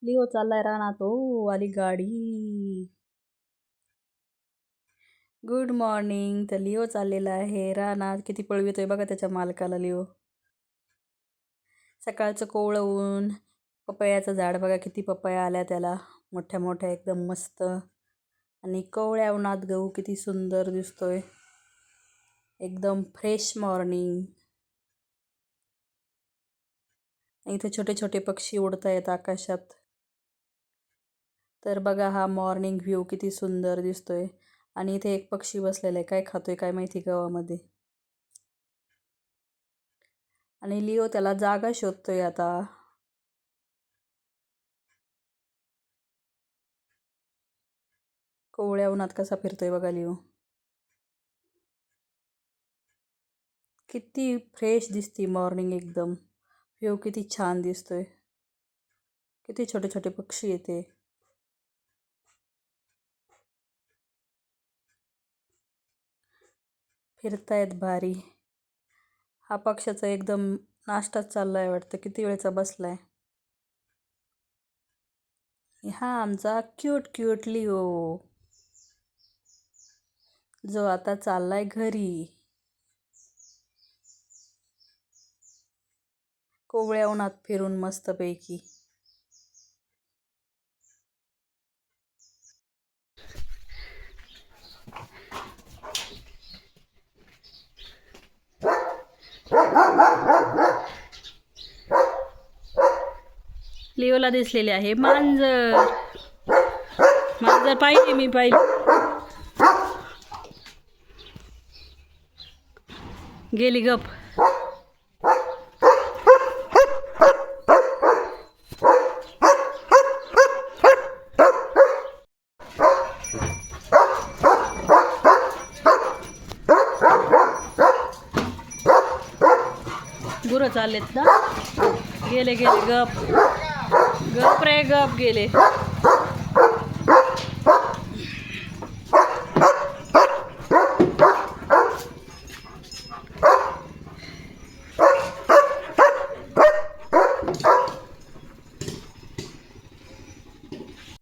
Leo चाललाय रानात. ओ आली गाडी. Good morning. तर लिओ चाललेला आहे रानात. किती पळवितोय बघा त्याच्या मालकाला लिओ. सकाळचं कोवळं ऊन. पपयाचं झाड बघा, किती पपया आल्या त्याला, मोठ्या मोठ्या एकदम मस्त. आणि कोवळ्या उन्हात गहू किती सुंदर दिसतोय. एकदम फ्रेश मॉर्निंग. इथे छोटे छोटे पक्षी उडतायत आकाशात. तर बघा हा मॉर्निंग व्ह्यू किती सुंदर दिसतोय. आणि इथे एक पक्षी बसलेला आहे, काय खातोय काय माहिती गव्हामध्ये. आणि लिओ त्याला जागा शोधतोय आता. कोवळ्या उन्हात कसा फिरतोय बघा लिओ. किती फ्रेश दिसती मॉर्निंग एकदम. व्ह्यू किती छान दिसतोय. किती छोटे छोटे पक्षी येते. फिरतायत भारी. हा पक्षाचा एकदम नाश्ताच चाललाय वाटतं, किती वेळचा बसलाय. हा आमचा क्यूट क्यूट लिओ, जो आता चाललाय घरी. कोवळ्या उन्हात फिरून मस्तपैकी. लिओला दिसलेले आहे मांजर. मांजर पाहिजे, मी पाहिजे. गेली गप. गुरं चाललेत ना. गेले गेले गप. गप रे गप गेले.